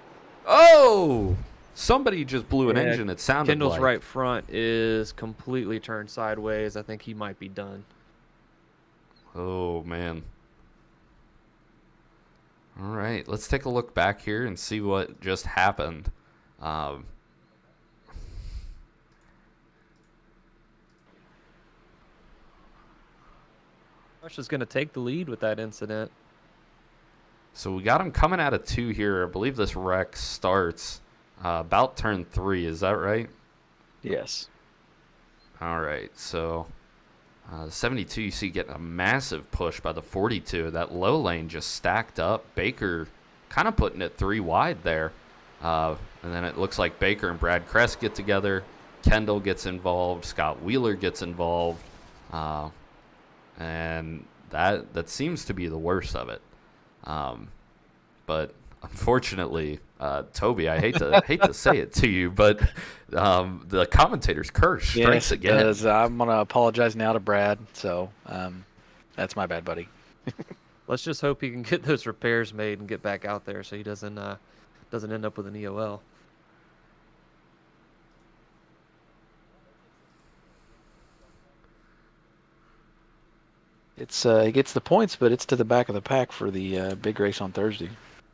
Oh! Somebody just blew an Yeah, engine, it sounded Kendall's like. right front is completely turned sideways. I think he might be done. Oh, man. All right, let's take a look back here and see what just happened. Rush is going to take the lead with that incident. So we got him coming out of 2 here. I believe this wreck starts about turn 3. Is that right? Yes. All right, so the 72 you see getting a massive push by the 42. That low lane just stacked up. Baker kind of putting it 3 wide there. And then it looks like Baker and Brad Kress get together. Kendall gets involved. Scott Wheeler gets involved. And that seems to be the worst of it. But unfortunately, Toby, I hate to say it to you, but the commentator's curse strikes again. Does. I'm gonna apologize now to Brad. So that's my bad, buddy. Let's just hope he can get those repairs made and get back out there so he doesn't end up with an EOL. He gets the points, but it's to the back of the pack for the big race on Thursday.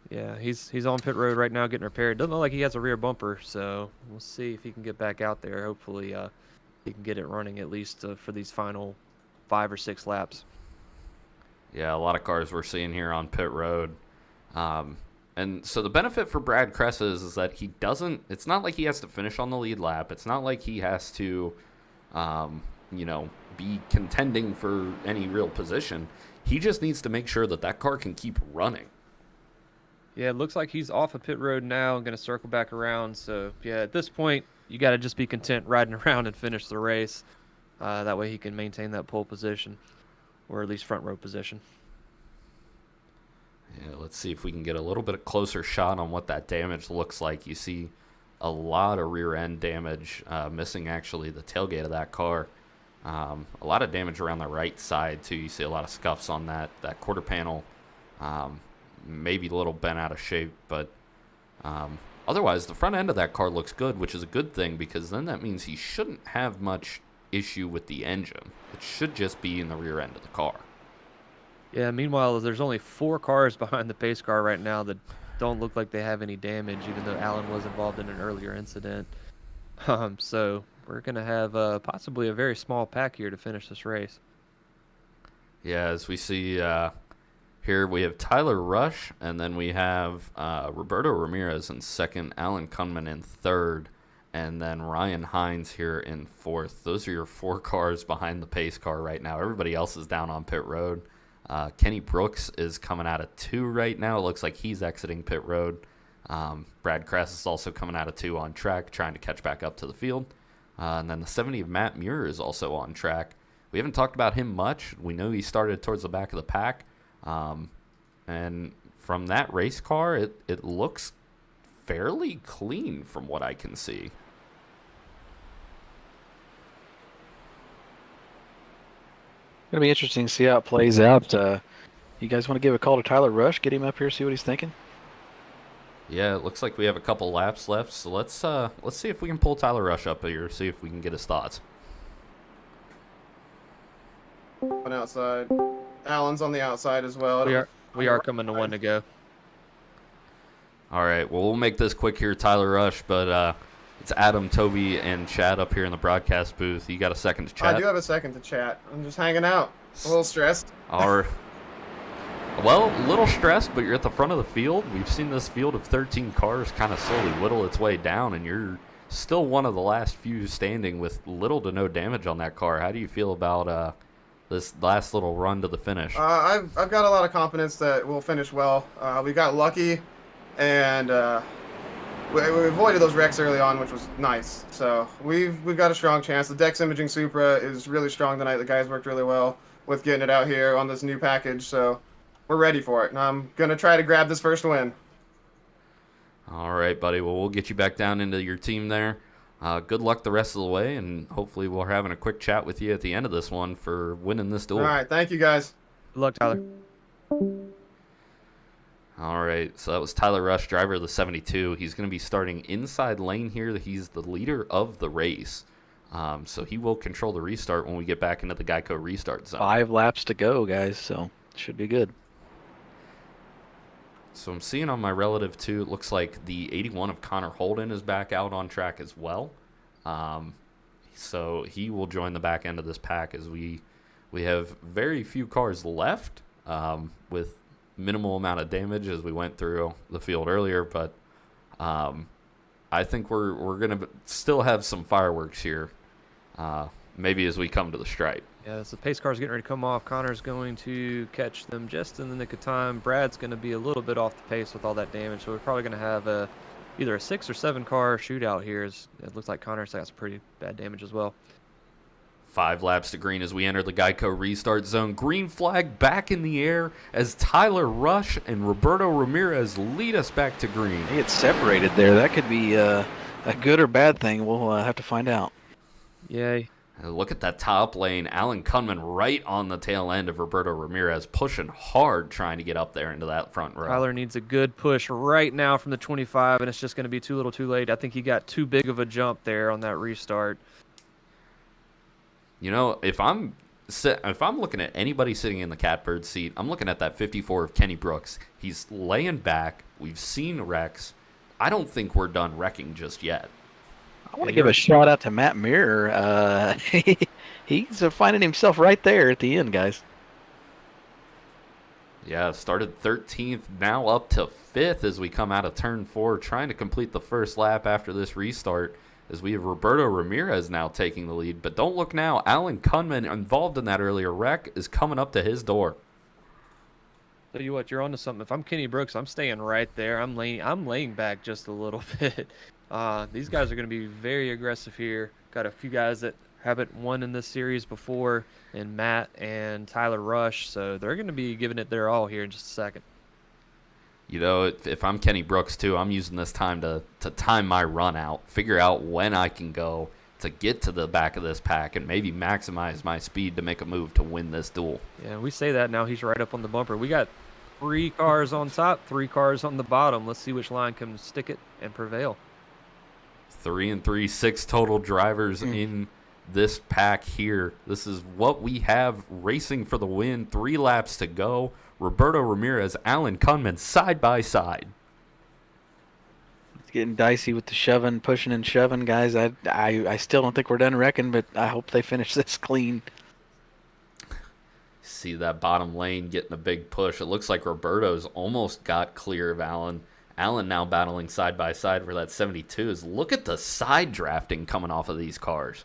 Yeah, he's on pit road right now getting repaired. Doesn't look like he has a rear bumper, so we'll see if he can get back out there. Hopefully, he can get it running at least for these final 5 or 6 laps. Yeah, a lot of cars we're seeing here on pit road. And so the benefit for Brad Kress is that he doesn't, it's not like he has to finish on the lead lap. It's not like he has to, be contending for any real position. He just needs to make sure that car can keep running. Yeah, it looks like he's off of pit road now and going to circle back around. So, yeah, at this point, you got to just be content riding around and finish the race. That way he can maintain that pole position, or at least front row position. Yeah, let's see if we can get a little bit closer shot on what that damage looks like. You see a lot of rear end damage, missing actually the tailgate of that car. A lot of damage around the right side too. You see a lot of scuffs on that quarter panel. Maybe a little bent out of shape, but otherwise the front end of that car looks good, which is a good thing because then that means he shouldn't have much issue with the engine. It should just be in the rear end of the car. Yeah, meanwhile, there's only 4 cars behind the pace car right now that don't look like they have any damage, even though Alan was involved in an earlier incident. So we're going to have possibly a very small pack here to finish this race. Yeah, as we see here, we have Tyler Rush, and then we have Roberto Ramirez in second, Alan Kunman in third, and then Ryan Hines here in fourth. Those are your 4 cars behind the pace car right now. Everybody else is down on pit road. Kenny Brooks is coming out of 2 right now. It looks like he's exiting pit road. Brad Kress is also coming out of 2 on track, trying to catch back up to the field. And then the 70 of Matt Muir is also on track. We haven't talked about him much. We know he started towards the back of the pack. And from that race car, it looks fairly clean from what I can see. Gonna be interesting to see how it plays out. You guys want to give a call to Tyler Rush, get him up here, see what he's thinking? Yeah, it looks like we have a couple laps left, so let's see if we can pull Tyler Rush up here, see if we can get his thoughts. On outside, Alan's on the outside as well. We are coming to 1 to go. All right, well, we'll make this quick here, Tyler Rush, but it's Adam, Toby, and Chad up here in the broadcast booth. You got a second to chat? I do have a second to chat. I'm just hanging out. A little stressed. Well, a little stressed, but you're at the front of the field. We've seen this field of 13 cars kind of slowly whittle its way down, and you're still one of the last few standing with little to no damage on that car. How do you feel about this last little run to the finish? I've got a lot of confidence that we'll finish well. We got lucky, and we avoided those wrecks early on, which was nice. So we've got a strong chance. The Dex Imaging Supra is really strong tonight. The guys worked really well with getting it out here on this new package, so we're ready for it. And I'm going to try to grab this first win. All right, buddy. Well, we'll get you back down into your team there. Good luck the rest of the way, and hopefully we're having a quick chat with you at the end of this one for winning this duel. All right, thank you guys. Good luck, Tyler. All right, so that was Tyler Rush, driver of the 72. He's going to be starting inside lane here. He's the leader of the race. So he will control the restart when we get back into the Geico restart zone. 5 laps to go, guys, so should be good. So I'm seeing on my relative too, it looks like the 81 of Connor Holden is back out on track as well. So he will join the back end of this pack as we have very few cars left with minimal amount of damage as we went through the field earlier. But I think we're going to still have some fireworks here maybe as we come to the stripe. Yeah, so the pace car's getting ready to come off. Connor's going to catch them just in the nick of time. Brad's going to be a little bit off the pace with all that damage, so we're probably going to have either a 6 or 7 car shootout here. It looks like Connor's got some pretty bad damage as well. 5 laps to green as we enter the Geico restart zone. Green flag back in the air as Tyler Rush and Roberto Ramirez lead us back to green. They get separated there. That could be a good or bad thing. We'll have to find out. Yay. Look at that top lane. Alan Kunman right on the tail end of Roberto Ramirez, pushing hard trying to get up there into that front row. Tyler needs a good push right now from the 25, and it's just going to be too little too late. I think he got too big of a jump there on that restart. You know, if I'm looking at anybody sitting in the catbird seat, I'm looking at that 54 of Kenny Brooks. He's laying back. We've seen wrecks. I don't think we're done wrecking just yet. I want to give a shout out to Matt Mirror. He's finding himself right there at the end, guys. Yeah, started 13th, now up to 5th as we come out of turn 4, trying to complete the first lap after this restart, as we have Roberto Ramirez now taking the lead. But don't look now, Alan Kunman, involved in that earlier wreck, is coming up to his door. Tell you what, you're onto something. If I'm Kenny Brooks, I'm staying right there. I'm laying back just a little bit. These guys are going to be very aggressive here. Got a few guys that haven't won in this series before, and Matt and Tyler Rush, so they're going to be giving it their all here in just a second. You know, if I'm Kenny Brooks too, I'm using this time to time my run out, figure out when I can go to get to the back of this pack and maybe maximize my speed to make a move to win this duel. Yeah, we say that now. He's right up on the bumper. We got 3 cars on top, 3 cars on the bottom. Let's see which line can stick it and prevail. 3 and 3, 6 total drivers in this pack here. This is what we have racing for the win. 3 laps to go. Roberto Ramirez, Alan Kunman side by side. It's getting dicey with the shoving, pushing and shoving, guys. I still don't think we're done wrecking, but I hope they finish this clean. See that bottom lane getting a big push. It looks like Roberto's almost got clear of Alan. Alan now battling side by side for that 72s. Look at the side drafting coming off of these cars.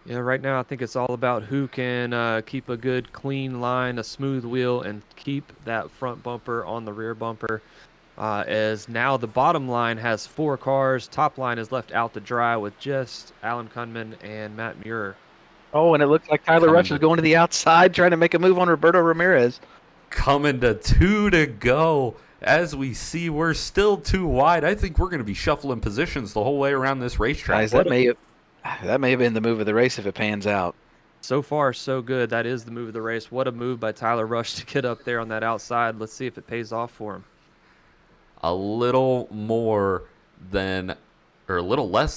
Yeah, right now I think it's all about who can keep a good clean line, a smooth wheel, and keep that front bumper on the rear bumper. As now the bottom line has 4 cars. Top line is left out to dry with just Alan Kunman and Matt Muir. Oh, and it looks like Tyler Rush is going to the outside trying to make a move on Roberto Ramirez. Coming to 2 to go. As we see, we're still too wide. I think we're going to be shuffling positions the whole way around this racetrack. Guys, that may have been the move of the race if it pans out. So far, so good. That is the move of the race. What a move by Tyler Rush to get up there on that outside. Let's see if it pays off for him. A little less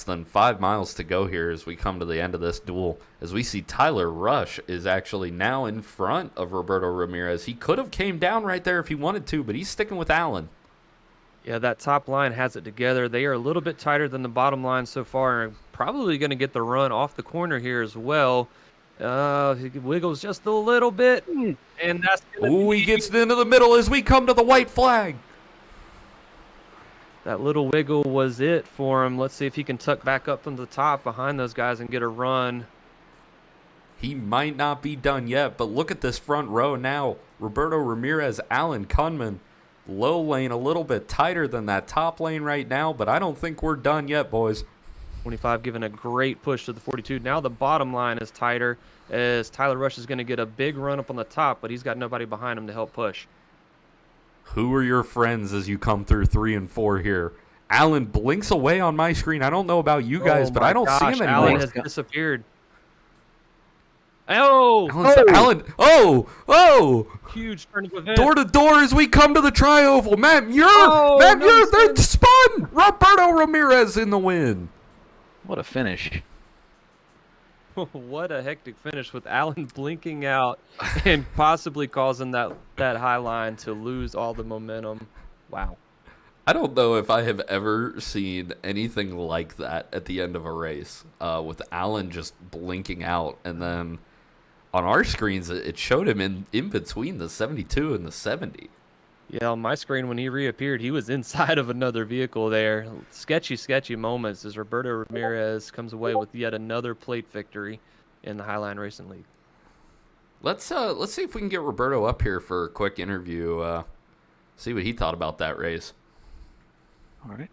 than 5 miles to go here as we come to the end of this duel. As we see Tyler Rush is actually now in front of Roberto Ramirez. He could have came down right there if he wanted to, but he's sticking with Alan. Yeah, that top line has it together. They are a little bit tighter than the bottom line so far, and probably going to get the run off the corner here as well. He wiggles just a little bit, and that's he gets into the middle as we come to the white flag. That little wiggle was it for him. Let's see if he can tuck back up from the top behind those guys and get a run. He might not be done yet, but look at this front row now. Roberto Ramirez, Alan Kunman. Low lane a little bit tighter than that top lane right now, but I don't think we're done yet, boys. 25 giving a great push to the 42. Now the bottom line is tighter as Tyler Rush is going to get a big run up on the top, but he's got nobody behind him to help push. Who are your friends as you come through 3 and 4 here? Alan blinks away on my screen. I don't know about you guys, but I don't see him anymore. Alan has disappeared. Oh! Alan, Huge turn of events. door to door as we come to the tri-oval. Matt Muir, they're spun. Roberto Ramirez in the win. What a finish. What a hectic finish with Alan blinking out and possibly causing that high line to lose all the momentum. Wow. I don't know if I have ever seen anything like that at the end of a race, with Alan just blinking out. And then on our screens, it showed him in between the 72 and the 70. Yeah, on my screen, when he reappeared, he was inside of another vehicle there. Sketchy moments as Roberto Ramirez comes away with yet another plate victory in the Highline Racing League. Let's see if we can get Roberto up here for a quick interview. See what he thought about that race. All right.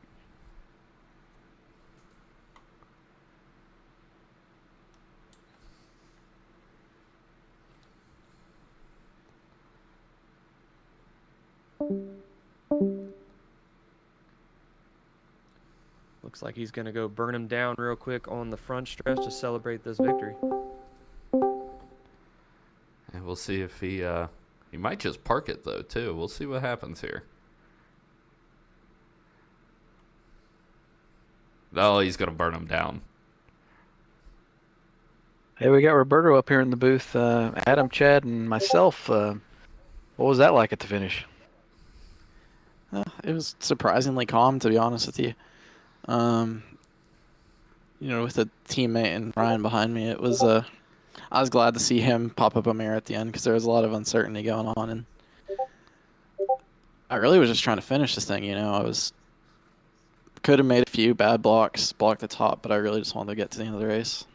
Looks like he's going to go burn him down real quick on the front stretch to celebrate this victory. And we'll see if he might just park it, though, too. We'll see what happens here. No, he's going to burn him down. Hey, we got Roberto up here in the booth. Adam, Chad, and myself. What was that like at the finish? It was surprisingly calm, to be honest with you. With a teammate and Ryan behind me, it was I was glad to see him pop up a mirror at the end because there was a lot of uncertainty going on, and I really was just trying to finish this thing. Could have made a few bad blocks, blocked the top, but I really just wanted to get to the end of the race,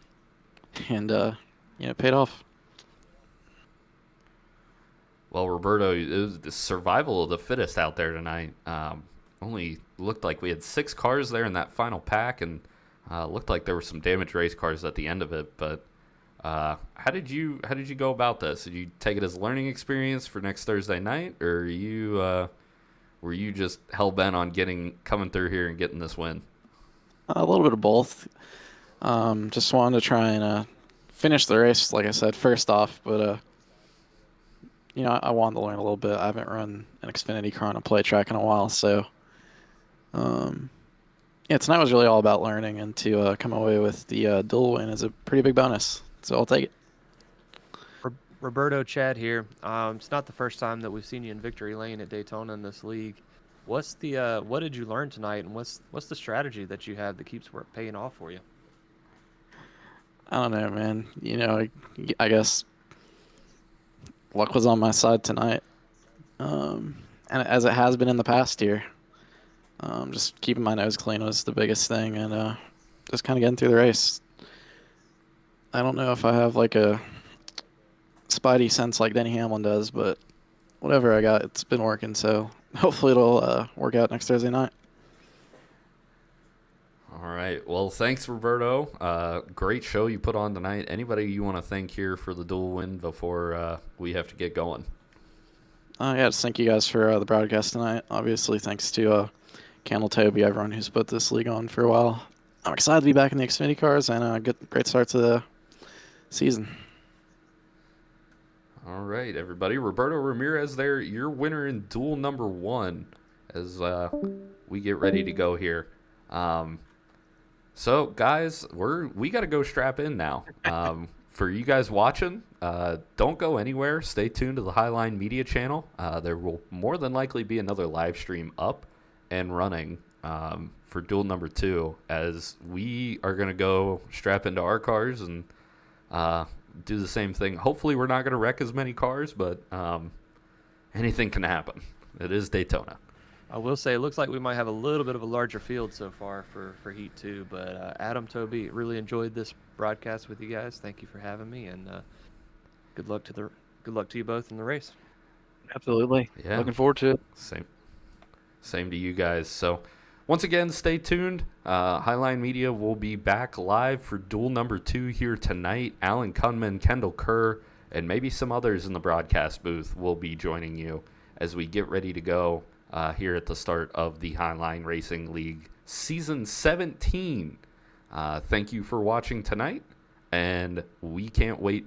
and it paid off. Well, Roberto, it was the survival of the fittest out there tonight. Only looked like we had 6 cars there in that final pack, and looked like there were some damaged race cars at the end of it. But how did you go about this? Did you take it as a learning experience for next Thursday night, or were you just hell bent on coming through here and getting this win? A little bit of both. Just wanted to try and finish the race, like I said, first off, but I wanted to learn a little bit. I haven't run an Xfinity car on a play track in a while, so tonight was really all about learning, and to come away with the dual win is a pretty big bonus, so I'll take it. Roberto, Chad here. It's not the first time that we've seen you in victory lane at Daytona in this league. What did you learn tonight, and what's the strategy that you have that keeps paying off for you? I don't know, man. I guess luck was on my side tonight, and as it has been in the past year. Just keeping my nose clean was the biggest thing, and just kind of getting through the race. I don't know if I have like a spidey sense like Denny Hamlin does, but whatever I got, it's been working, so hopefully it'll work out next Thursday night. All right. Well, thanks, Roberto. Great show you put on tonight. Anybody you want to thank here for the dual win before we have to get going? Just thank you guys for the broadcast tonight. Obviously, thanks to Candle Toby, everyone who's put this league on for a while. I'm excited to be back in the Xfinity cars, and great start to the season. All right, everybody. Roberto Ramirez there, your winner in duel number 1 as we get ready to go here. So, guys, we got to go strap in now. For you guys watching, don't go anywhere. Stay tuned to the Highline Media channel. There will more than likely be another live stream up and running for duel number 2, as we are going to go strap into our cars and do the same thing. Hopefully we're not going to wreck as many cars, but anything can happen. It is Daytona. I will say it looks like we might have a little bit of a larger field so far for Heat 2, but Adam, Toby, really enjoyed this broadcast with you guys. Thank you for having me, and good luck to you both in the race. Absolutely. Yeah. Looking forward to it. Same to you guys. So once again, stay tuned. Highline Media will be back live for duel number 2 here tonight. Alan Kunman, Kendall Kerr, and maybe some others in the broadcast booth will be joining you as we get ready to go here at the start of the Highline Racing League Season 17. Thank you for watching tonight, and we can't wait